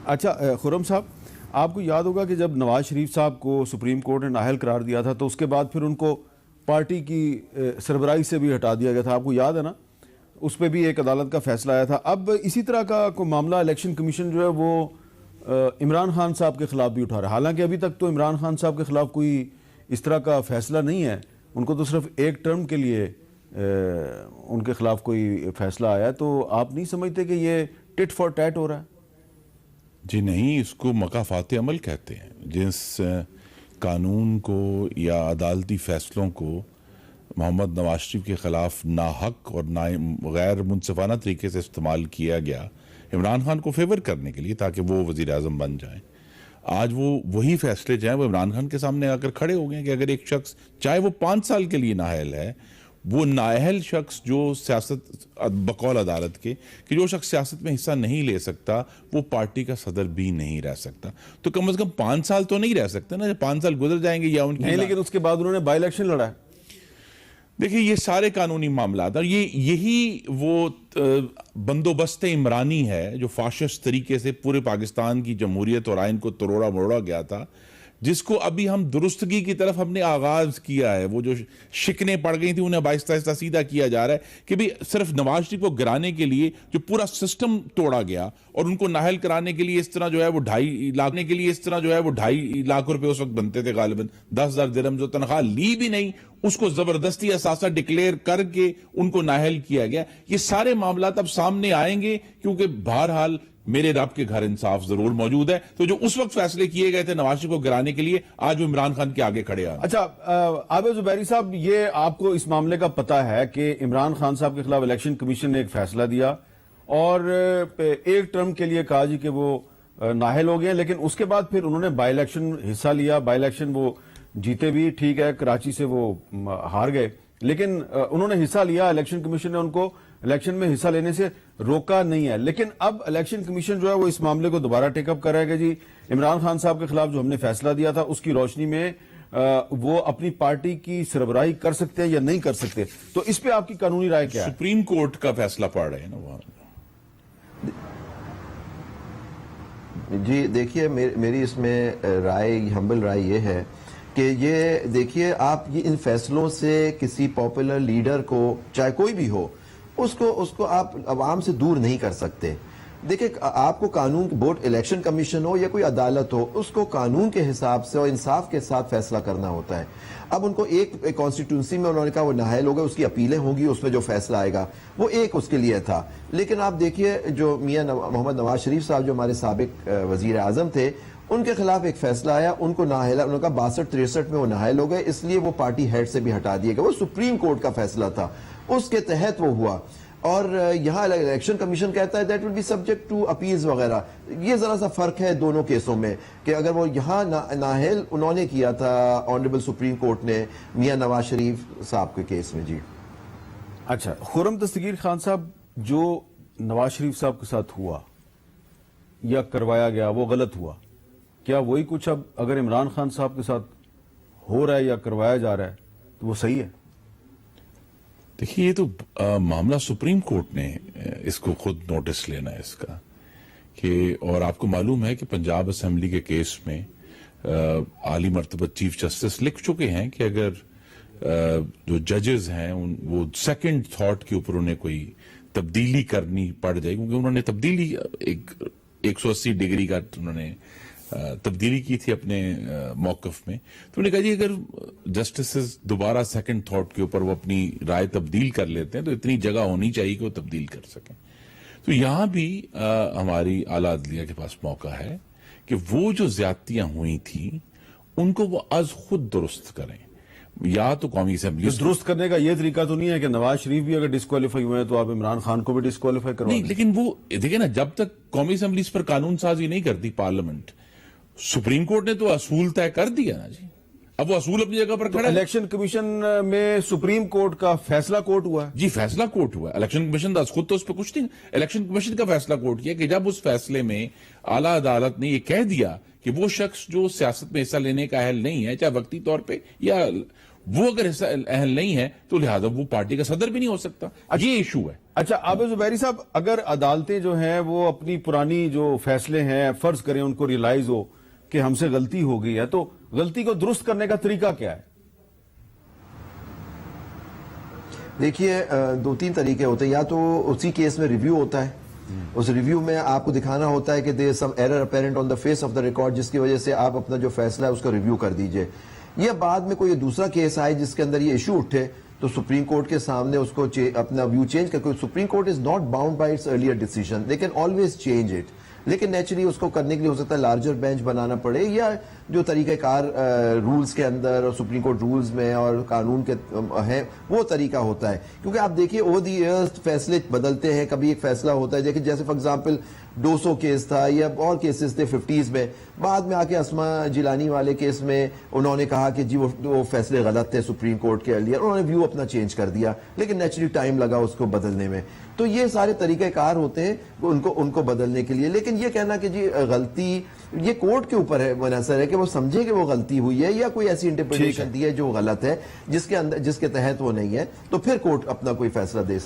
اچھا خرم صاحب، آپ کو یاد ہوگا کہ جب نواز شریف صاحب کو سپریم کورٹ نے نااہل قرار دیا تھا تو اس کے بعد پھر ان کو پارٹی کی سربراہی سے بھی ہٹا دیا گیا تھا، آپ کو یاد ہے نا؟ اس پہ بھی ایک عدالت کا فیصلہ آیا تھا. اب اسی طرح کا کوئی معاملہ الیکشن کمیشن جو ہے وہ عمران خان صاحب کے خلاف بھی اٹھا رہا ہے. حالانکہ ابھی تک تو عمران خان صاحب کے خلاف کوئی اس طرح کا فیصلہ نہیں ہے، ان کو تو صرف ایک ٹرم کے لیے ان کے خلاف کوئی فیصلہ آیا ہے. تو آپ نہیں سمجھتے کہ یہ ٹٹ فار ٹیٹ ہو رہا ہے؟ جی نہیں، اس کو مکافات عمل کہتے ہیں. جس قانون کو یا عدالتی فیصلوں کو محمد نواز شریف کے خلاف ناحق اور غیر منصفانہ طریقے سے استعمال کیا گیا عمران خان کو فیور کرنے کے لیے تاکہ وہ وزیر اعظم بن جائیں، آج وہ وہی فیصلے جائیں وہ عمران خان کے سامنے آ کر کھڑے ہو گئے کہ اگر ایک شخص چاہے وہ 5 سال کے لیے نااہل ہے، وہ نااہل شخص جو سیاست بقول عدالت کے کہ جو شخص سیاست میں حصہ نہیں لے سکتا وہ پارٹی کا صدر بھی نہیں رہ سکتا، تو کم از کم 5 سال تو نہیں رہ سکتے نا. 5 سال گزر جائیں گے یا ان کی نہیں، لیکن اس کے بعد انہوں نے بائی الیکشن لڑا ہے. دیکھیں یہ سارے قانونی معاملات اور یہی وہ بندوبست عمرانی ہے جو فاشسٹ طریقے سے پورے پاکستان کی جمہوریت اور آئین کو تروڑا مروڑا گیا تھا، جس کو ابھی ہم درستگی کی طرف ہم نے آغاز کیا ہے. وہ جو شکنیں پڑ گئی تھیں انہیں اب آہستہ آہستہ سیدھا کیا جا رہا ہے کہ بھی صرف نواز شریف کو گرانے کے لیے جو پورا سسٹم توڑا گیا اور ان کو نااہل کرانے کے لیے اس طرح جو ہے وہ 2.5 لاکھ روپے اس وقت بنتے تھے، غالباً 10,000 درہم جو تنخواہ لی بھی نہیں، اس کو زبردستی اثاثہ ڈکلیئر کر کے ان کو نااہل کیا گیا. یہ سارے معاملات اب سامنے آئیں گے کیونکہ بہرحال میرے رب کے گھر انصاف ضرور موجود ہے. تو جو اس وقت فیصلے کیے گئے تھے نواز شریف کو گرانے کے لیے، آج وہ عمران خان کے آگے کھڑے ہیں. اچھا عابد زبیری صاحب، یہ آپ کو اس معاملے کا پتہ ہے کہ عمران خان صاحب کے خلاف الیکشن کمیشن نے ایک فیصلہ دیا اور ایک ٹرم کے لیے کہا جی کہ وہ نااہل ہو گئے، لیکن اس کے بعد پھر انہوں نے بائی الیکشن حصہ لیا. بائی الیکشن وہ جیتے بھی، ٹھیک ہے، کراچی سے وہ ہار گئے، لیکن انہوں نے حصہ لیا. الیکشن کمیشن نے ان کو الیکشن میں حصہ لینے سے روکا نہیں ہے. لیکن اب الیکشن کمیشن جو ہے وہ اس معاملے کو دوبارہ ٹیک اپ کر رہا ہے کہ جی عمران خان صاحب کے خلاف جو ہم نے فیصلہ دیا تھا اس کی روشنی میں وہ اپنی پارٹی کی سربراہی کر سکتے ہیں یا نہیں کر سکتے. تو اس پہ آپ کی قانونی رائے کیا ہے؟ سپریم کورٹ کا فیصلہ پڑھ رہے ہیں نا وہاں. جی دیکھیے، میری اس میں رائے، ہمبل رائے یہ ہے کہ یہ دیکھیے، آپ یہ ان فیصلوں سے کسی پاپولر لیڈر کو، چاہے کوئی بھی ہو، اس کو آپ عوام سے دور نہیں کر سکتے. دیکھیں آپ کو قانون، بورڈ الیکشن کمیشن ہو یا کوئی عدالت ہو، اس کو قانون کے حساب سے اور انصاف کے ساتھ فیصلہ کرنا ہوتا ہے. اب ان کو ایک کانسٹیٹیونسی میں انہوں نے کہا وہ نااہل ہو گئے، اس کی اپیلیں ہوں گی، اس میں جو فیصلہ آئے گا وہ ایک اس کے لیے تھا. لیکن آپ دیکھیے جو میاں محمد نواز شریف صاحب جو ہمارے سابق وزیر اعظم تھے، ان کے خلاف ایک فیصلہ آیا، ان کو نااہل، انہوں نے کہا 62-63 میں وہ نااہل ہو گئے، اس لیے وہ پارٹی ہیڈ سے بھی ہٹا دیے گئے. وہ سپریم کورٹ کا فیصلہ تھا، اس کے تحت وہ ہوا. اور یہاں الیکشن کمیشن کہتا ہے that will be subject to appeals وغیرہ. یہ ذرا سا فرق ہے دونوں کیسوں میں کہ اگر وہ یہاں نااہل انہوں نے کیا تھا آنریبل سپریم کورٹ نے میاں نواز شریف صاحب کے کیس میں. جی اچھا خرم دستگیر خان صاحب، جو نواز شریف صاحب کے ساتھ ہوا یا کروایا گیا وہ غلط ہوا، کیا وہی کچھ اب اگر عمران خان صاحب کے ساتھ ہو رہا ہے یا کروایا جا رہا ہے تو وہ صحیح ہے؟ دیکھیے یہ تو معاملہ سپریم کورٹ نے اس کو خود نوٹس لینا ہے اس کا کہ، اور آپ کو معلوم ہے کہ پنجاب اسمبلی کے کیس میں عالی مرتبہ چیف جسٹس لکھ چکے ہیں کہ اگر جو ججز ہیں وہ سیکنڈ تھاٹ کے اوپر انہیں کوئی تبدیلی کرنی پڑ جائے، کیونکہ انہوں نے تبدیلی ایک 180 ڈگری کا انہوں نے تبدیلی کی تھی اپنے موقف میں، تو انہوں نے کہا جی اگر جسٹسز دوبارہ سیکنڈ تھاٹ کے اوپر وہ اپنی رائے تبدیل کر لیتے ہیں تو اتنی جگہ ہونی چاہیے کہ وہ تبدیل کر سکیں. تو یہاں بھی ہماری اعلیٰ عدلیہ کے پاس موقع ہے کہ وہ جو زیادتیاں ہوئی تھیں ان کو وہ از خود درست کریں. یا تو قومی اسمبلی درست کرنے کا یہ طریقہ تو نہیں ہے کہ نواز شریف بھی اگر ڈسکوالیفائی ہوئے ہیں تو آپ عمران خان کو بھی ڈسکوالیفائی کروا دیں. نہیں، لیکن وہ دیکھیں نا، جب تک قومی اسمبلیز پر قانون سازی نہیں کرتی پارلیمنٹ، سپریم کورٹ نے تو اصول طے کر دیا نا جی، اب وہ اصول اپنی جگہ پر کھڑا ہے. الیکشن کمیشن میں سپریم کورٹ کا فیصلہ کورٹ ہوا ہے. جی فیصلہ کورٹ ہوا ہے، الیکشن کمیشن خود تو اس پہ کچھ نہیں. الیکشن کمیشن کا فیصلہ کورٹ کیا کہ جب اس فیصلے میں اعلیٰ عدالت نے یہ کہہ دیا کہ وہ شخص جو سیاست میں حصہ لینے کا اہل نہیں ہے، چاہے وقتی طور پہ یا وہ اگر اہل نہیں ہے تو لہذا وہ پارٹی کا صدر بھی نہیں ہو سکتا. یہ ایشو ہے. اچھا عابد زبیری صاحب، اگر عدالتیں جو ہیں وہ اپنی پرانی جو فیصلے ہیں فرض کریں ان کو ریلائز ہو کہ ہم سے غلطی ہو گئی ہے، تو غلطی کو درست کرنے کا طریقہ کیا ہے؟ دیکھیے 2-3 طریقے ہوتے ہیں. یا تو اسی کیس میں ریویو ہوتا ہے، اس ریویو میں آپ کو دکھانا ہوتا ہے کہ there some error apparent on the face of the record, جس کی وجہ سے آپ اپنا جو فیصلہ ہے اس کا ریویو کر دیجئے. یا بعد میں کوئی دوسرا کیس آئے جس کے اندر یہ ایشو اٹھے تو سپریم کورٹ کے سامنے اس کو اپنا ویو چینج کر. Supreme court is not bound by it's earlier decision, they can always change it. لیکن نیچرلی اس کو کرنے کے لیے ہو سکتا ہے لارجر بینچ بنانا پڑے، یا جو طریقہ کار رولز کے اندر اور سپریم کورٹ رولز میں اور قانون کے ہیں وہ طریقہ ہوتا ہے. کیونکہ آپ دیکھیے اوور دی ایئرز فیصلے بدلتے ہیں. کبھی ایک فیصلہ ہوتا ہے جیسے فار ایگزامپل 200 کیس تھا یا اور کیسز تھے 50s میں، بعد میں آ کے اسما جیلانی والے کیس میں انہوں نے کہا کہ جی وہ فیصلے غلط تھے سپریم کورٹ کے ارلیئر، انہوں نے ویو اپنا چینج کر دیا، لیکن نیچرلی ٹائم لگا اس کو بدلنے میں. تو یہ سارے طریقہ کار ہوتے ہیں ان کو بدلنے کے لیے. لیکن یہ کہنا کہ جی غلطی یہ کورٹ کے اوپر ہے منحصر ہے کہ وہ سمجھے کہ وہ غلطی ہوئی ہے یا کوئی ایسی انٹرپریٹیشن دی ہے جو غلط ہے جس کے تحت وہ نہیں ہے، تو پھر کورٹ اپنا کوئی فیصلہ دے سکتا ہے.